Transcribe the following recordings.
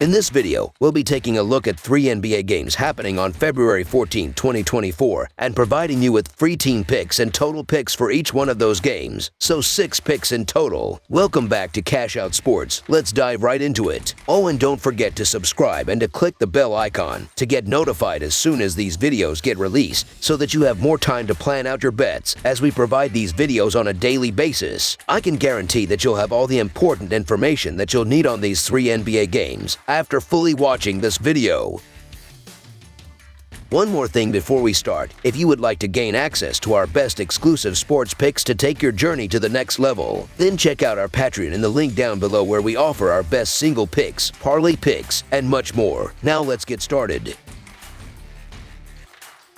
In this video, we'll be taking a look at 3 NBA games happening on February 14, 2024, and providing you with free team picks and total picks for each one of those games, so 6 picks in total. Welcome back to Cash Out Sports. Let's dive right into it. Oh, and don't forget to subscribe and to click the bell icon to get notified as soon as these videos get released, so that you have more time to plan out your bets as we provide these videos on a daily basis. I can guarantee that you'll have all the important information that you'll need on these 3 NBA games after fully watching this video. One more thing before we start, if you would like to gain access to our best exclusive sports picks to take your journey to the next level, then check out our Patreon in the link down below where we offer our best single picks, parlay picks, and much more. Now let's get started.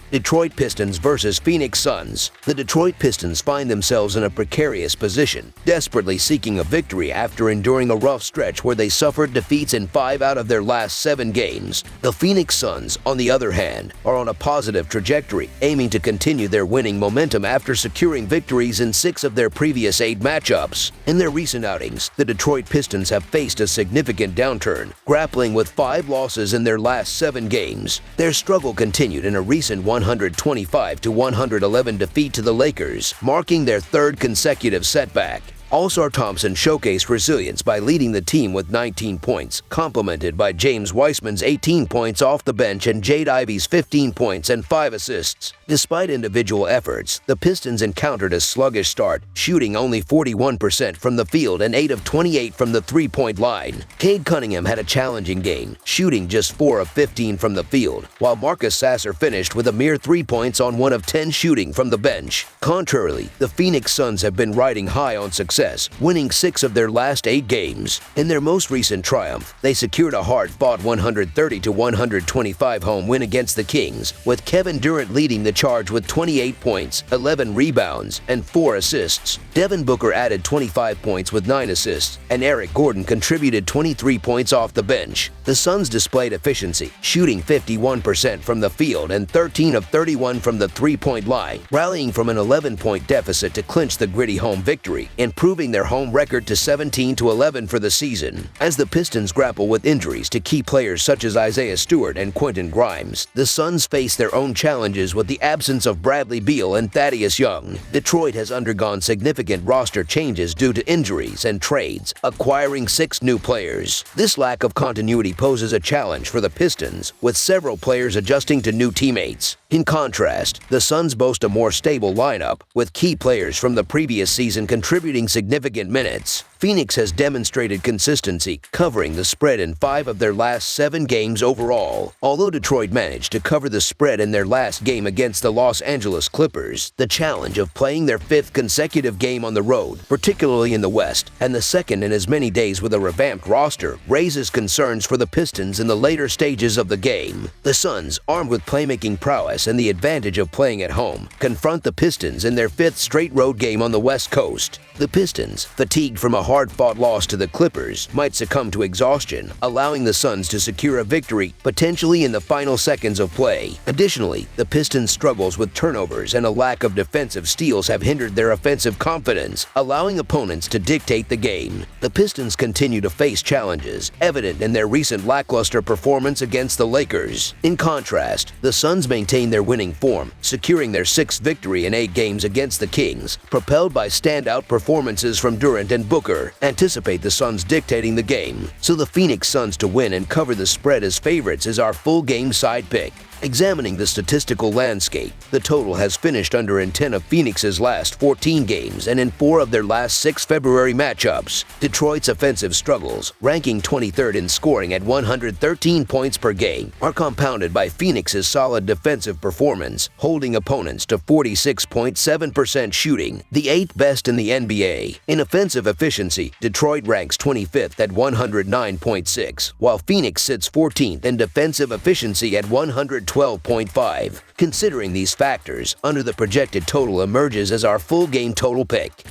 Detroit Pistons versus Phoenix Suns. The Detroit Pistons find themselves in a precarious position, desperately seeking a victory after enduring a rough stretch where they suffered defeats in 5 out of their last 7 games. The Phoenix Suns, on the other hand, are on a positive trajectory, aiming to continue their winning momentum after securing victories in 6 of their previous 8 matchups. In their recent outings, the Detroit Pistons have faced a significant downturn, grappling with 5 losses in their last 7 games. Their struggle continued in a recent 125-111 defeat to the Lakers, marking their 3rd consecutive setback. All-Star Thompson showcased resilience by leading the team with 19 points, complemented by James Wiseman's 18 points off the bench and Jade Ivey's 15 points and 5 assists. Despite individual efforts, the Pistons encountered a sluggish start, shooting only 41% from the field and 8 of 28 from the three-point line. Cade Cunningham had a challenging game, shooting just 4 of 15 from the field, while Marcus Sasser finished with a mere 3 points on 1 of 10 shooting from the bench. Contrarily, the Phoenix Suns have been riding high on success, winning 6 of their last 8 games. In their most recent triumph, they secured a hard-fought 130-125 home win against the Kings, with Kevin Durant leading the charge with 28 points, 11 rebounds, and 4 assists. Devin Booker added 25 points with 9 assists, and Eric Gordon contributed 23 points off the bench. The Suns displayed efficiency, shooting 51% from the field and 13 of 31 from the three-point line, rallying from an 11-point deficit to clinch the gritty home victory, improving their home record to 17-11 for the season. As the Pistons grapple with injuries to key players such as Isaiah Stewart and Quentin Grimes, the Suns face their own challenges with the absence of Bradley Beal and Thaddeus Young. Detroit has undergone significant roster changes due to injuries and trades, acquiring 6 new players. This lack of continuity poses a challenge for the Pistons, with several players adjusting to new teammates. In contrast, the Suns boast a more stable lineup, with key players from the previous season contributing significant minutes. Phoenix has demonstrated consistency, covering the spread in 5 of their last 7 games overall. Although Detroit managed to cover the spread in their last game against the Los Angeles Clippers, the challenge of playing their 5th consecutive game on the road, particularly in the West, and the 2nd in as many days with a revamped roster, raises concerns for the Pistons in the later stages of the game. The Suns, armed with playmaking prowess and the advantage of playing at home, confront the Pistons in their 5th straight road game on the West Coast. The Pistons, fatigued from a hard-fought loss to the Clippers, might succumb to exhaustion, allowing the Suns to secure a victory, potentially in the final seconds of play. Additionally, the Pistons' struggles with turnovers and a lack of defensive steals have hindered their offensive confidence, allowing opponents to dictate the game. The Pistons continue to face challenges, evident in their recent lackluster performance against the Lakers. In contrast, the Suns maintain their winning form, securing their 6th victory in 8 games against the Kings, propelled by standout performances from Durant and Booker. Anticipate the Suns dictating the game, so the Phoenix Suns to win and cover the spread as favorites is our full game side pick. Examining the statistical landscape, the total has finished under in 10 of Phoenix's last 14 games and in 4 of their last 6 February matchups. Detroit's offensive struggles, ranking 23rd in scoring at 113 points per game, are compounded by Phoenix's solid defensive performance, holding opponents to 46.7% shooting, the 8th best in the NBA. In offensive efficiency, Detroit ranks 25th at 109.6, while Phoenix sits 14th in defensive efficiency at 112.5. Considering these factors, under the projected total emerges as our full game total pick.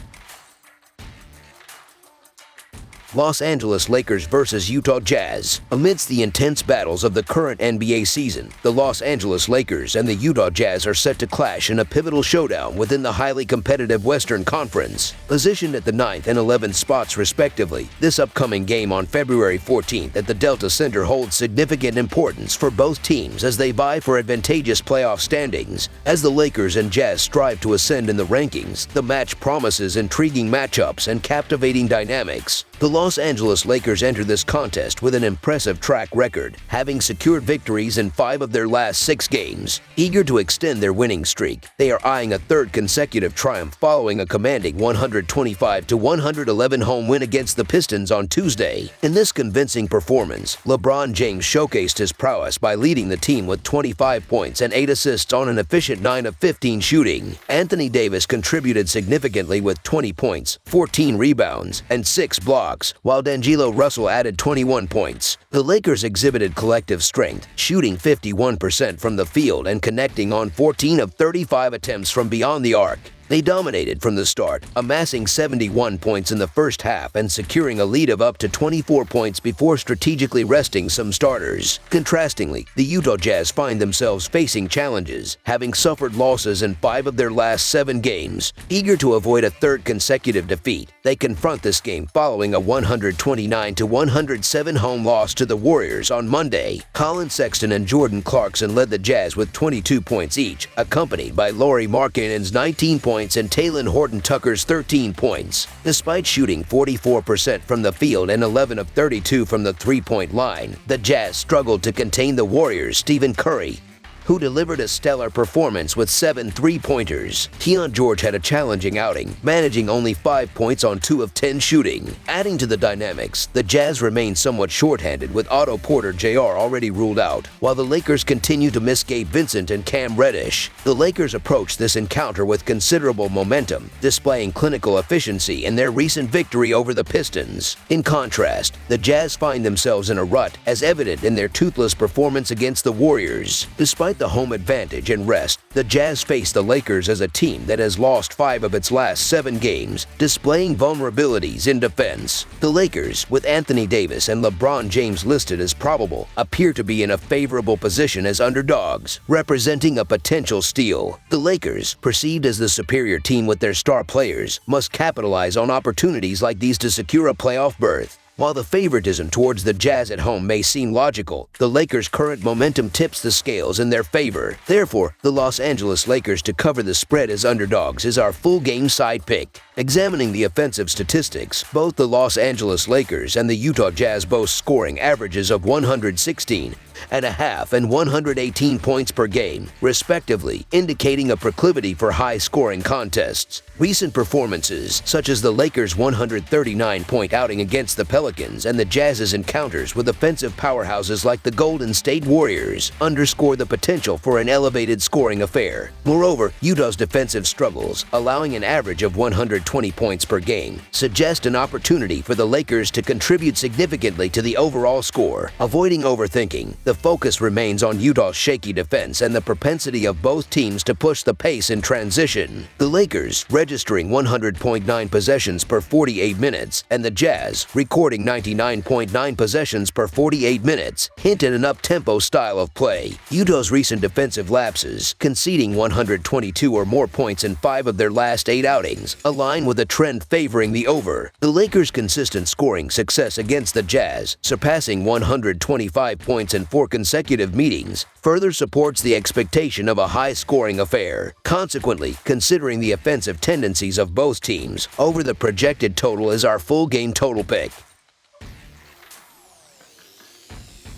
Los Angeles Lakers versus Utah Jazz. Amidst the intense battles of the current NBA season, the Los Angeles Lakers and the Utah Jazz are set to clash in a pivotal showdown within the highly competitive Western Conference. Positioned at the 9th and 11th spots respectively, this upcoming game on February 14th at the Delta Center holds significant importance for both teams as they vie for advantageous playoff standings. As the Lakers and Jazz strive to ascend in the rankings, the match promises intriguing matchups and captivating dynamics. The Los Angeles Lakers enter this contest with an impressive track record, having secured victories in 5 of their last 6 games. Eager to extend their winning streak, they are eyeing a third consecutive triumph following a commanding 125-111 home win against the Pistons on Tuesday. In this convincing performance, LeBron James showcased his prowess by leading the team with 25 points and 8 assists on an efficient 9 of 15 shooting. Anthony Davis contributed significantly with 20 points, 14 rebounds, and 6 blocks, while D'Angelo Russell added 21 points. The Lakers exhibited collective strength, shooting 51% from the field and connecting on 14 of 35 attempts from beyond the arc. They dominated from the start, amassing 71 points in the first half and securing a lead of up to 24 points before strategically resting some starters. Contrastingly, the Utah Jazz find themselves facing challenges, having suffered losses in 5 of their last 7 games. Eager to avoid a third consecutive defeat, they confront this game following a 129-107 home loss to the Warriors on Monday. Colin Sexton and Jordan Clarkson led the Jazz with 22 points each, accompanied by Lauri Markkanen's 19 points and Talen Horton-Tucker's 13 points. Despite shooting 44% from the field and 11 of 32 from the three-point line, the Jazz struggled to contain the Warriors' Stephen Curry, who delivered a stellar performance with 7 three-pointers. Keon George had a challenging outing, managing only 5 points on 2 of 10 shooting. Adding to the dynamics, the Jazz remained somewhat shorthanded with Otto Porter Jr. already ruled out, while the Lakers continue to miss Gabe Vincent and Cam Reddish. The Lakers approached this encounter with considerable momentum, displaying clinical efficiency in their recent victory over the Pistons. In contrast, the Jazz find themselves in a rut, as evident in their toothless performance against the Warriors. Despite the home advantage and rest, the Jazz face the Lakers as a team that has lost 5 of its last 7 games, displaying vulnerabilities in defense. The Lakers, with Anthony Davis and LeBron James listed as probable, appear to be in a favorable position as underdogs, representing a potential steal. The Lakers, perceived as the superior team with their star players, must capitalize on opportunities like these to secure a playoff berth. While the favoritism towards the Jazz at home may seem logical, the Lakers' current momentum tips the scales in their favor. Therefore, the Los Angeles Lakers to cover the spread as underdogs is our full game side pick. Examining the offensive statistics, both the Los Angeles Lakers and the Utah Jazz boast scoring averages of 116.5 and 118 points per game, respectively, indicating a proclivity for high-scoring contests. Recent performances, such as the Lakers' 139-point outing against the Pelicans and the Jazz's encounters with offensive powerhouses like the Golden State Warriors, underscore the potential for an elevated scoring affair. Moreover, Utah's defensive struggles, allowing an average of 120 points per game, suggest an opportunity for the Lakers to contribute significantly to the overall score. Avoiding overthinking, the focus remains on Utah's shaky defense and the propensity of both teams to push the pace in transition. The Lakers, registering 100.9 possessions per 48 minutes, and the Jazz, recording 99.9 possessions per 48 minutes, hint at an up-tempo style of play. Utah's recent defensive lapses, conceding 122 or more points in 5 of their last 8 outings, align with a trend favoring the over. The Lakers' consistent scoring success against the Jazz, surpassing 125 points in 4 consecutive meetings, further supports the expectation of a high-scoring affair. Consequently, considering the offensive tendencies of both teams, over the projected total is our full game total pick.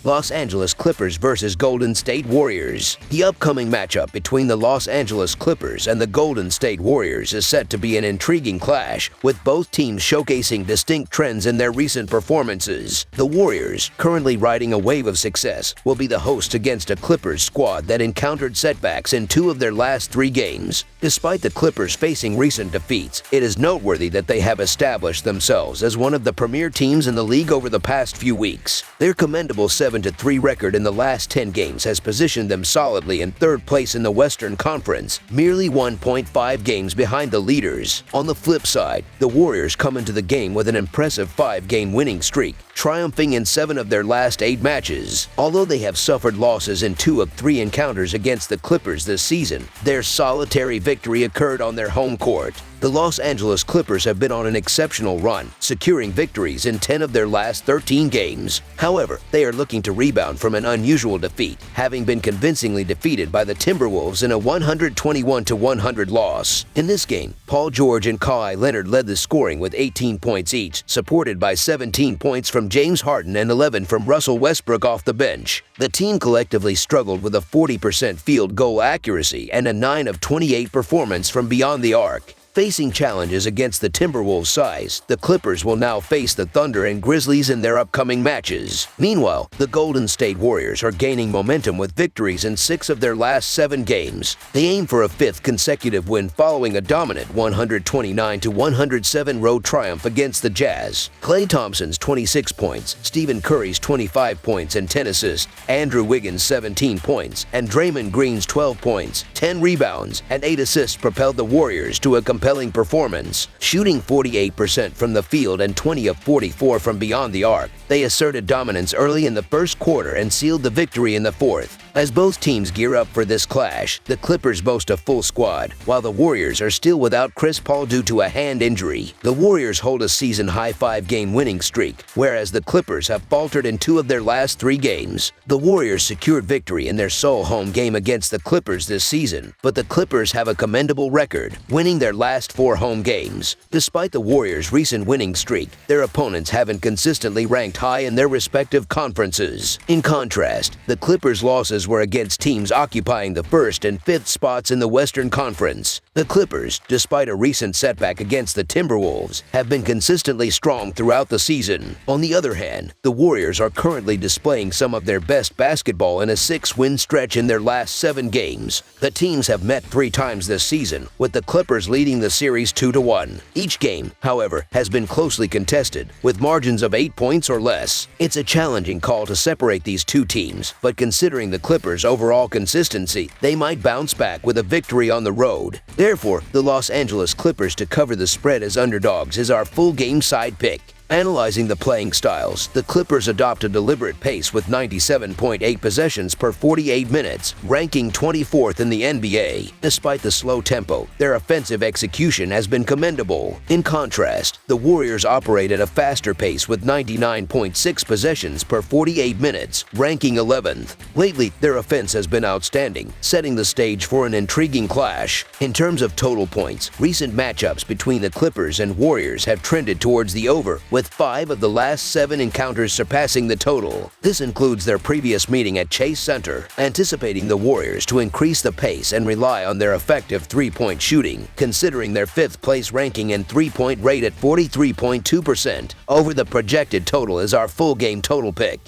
Los Angeles Clippers versus Golden State Warriors. The upcoming matchup between the Los Angeles Clippers and the Golden State Warriors is set to be an intriguing clash, with both teams showcasing distinct trends in their recent performances. The Warriors, currently riding a wave of success, will be the host against a Clippers squad that encountered setbacks in 2 of their last 3 games. Despite the Clippers facing recent defeats, it is noteworthy that they have established themselves as one of the premier teams in the league over the past few weeks. Their commendable 7 7-3 record in the last 10 games has positioned them solidly in third place in the Western Conference, merely 1.5 games behind the leaders. On the flip side, the Warriors come into the game with an impressive 5-game winning streak, triumphing in 7 of their last 8 matches. Although they have suffered losses in 2 of 3 encounters against the Clippers this season, their solitary victory occurred on their home court. The Los Angeles Clippers have been on an exceptional run, securing victories in 10 of their last 13 games. However, they are looking to rebound from an unusual defeat, having been convincingly defeated by the Timberwolves in a 121-100 loss. In this game, Paul George and Kawhi Leonard led the scoring with 18 points each, supported by 17 points from James Harden and 11 from Russell Westbrook off the bench. The team collectively struggled with a 40% field goal accuracy and a 9 of 28 performance from beyond the arc. Facing challenges against the Timberwolves' size, the Clippers will now face the Thunder and Grizzlies in their upcoming matches. Meanwhile, the Golden State Warriors are gaining momentum with victories in 6 of their last 7 games. They aim for a 5th consecutive win following a dominant 129-107 road triumph against the Jazz. Klay Thompson's 26 points, Stephen Curry's 25 points and 10 assists, Andrew Wiggins' 17 points, and Draymond Green's 12 points, 10 rebounds, and 8 assists propelled the Warriors to a compelling performance. Shooting 48% from the field and 20 of 44 from beyond the arc, they asserted dominance early in the first quarter and sealed the victory in the fourth. As both teams gear up for this clash, the Clippers boast a full squad, while the Warriors are still without Chris Paul due to a hand injury. The Warriors hold a season-high 5-game winning streak, whereas the Clippers have faltered in 2 of their last 3 games. The Warriors secured victory in their sole home game against the Clippers this season, but the Clippers have a commendable record, winning their last 4 home games. Despite the Warriors' recent winning streak, their opponents haven't consistently ranked high in their respective conferences. In contrast, the Clippers' losses were against teams occupying the 1st and 5th spots in the Western Conference. The Clippers, despite a recent setback against the Timberwolves, have been consistently strong throughout the season. On the other hand, the Warriors are currently displaying some of their best basketball in a 6-win stretch in their last 7 games. The teams have met 3 times this season, with the Clippers leading the series 2-1. Each game, however, has been closely contested, with margins of 8 points or less. It's a challenging call to separate these 2 teams, but considering the Clippers' overall consistency, they might bounce back with a victory on the road. Therefore, the Los Angeles Clippers to cover the spread as underdogs is our full game side pick. Analyzing the playing styles, the Clippers adopt a deliberate pace with 97.8 possessions per 48 minutes, ranking 24th in the NBA. Despite the slow tempo, their offensive execution has been commendable. In contrast, the Warriors operate at a faster pace with 99.6 possessions per 48 minutes, ranking 11th. Lately, their offense has been outstanding, setting the stage for an intriguing clash. In terms of total points, recent matchups between the Clippers and Warriors have trended towards the over, with 5 of the last 7 encounters surpassing the total. This includes their previous meeting at Chase Center, anticipating the Warriors to increase the pace and rely on their effective 3-point shooting, considering their 5th place ranking and 3-point rate at 43.2%. Over the projected total is our full game total pick.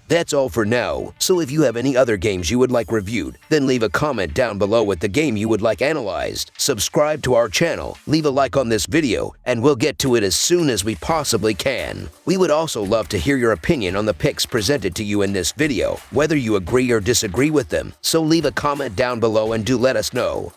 That's all for now, so if you have any other games you would like reviewed, then leave a comment down below with the game you would like analyzed. Subscribe to our channel, leave a like on this video, and we'll get to it as soon as we possibly can. We would also love to hear your opinion on the picks presented to you in this video, whether you agree or disagree with them, so leave a comment down below and do let us know.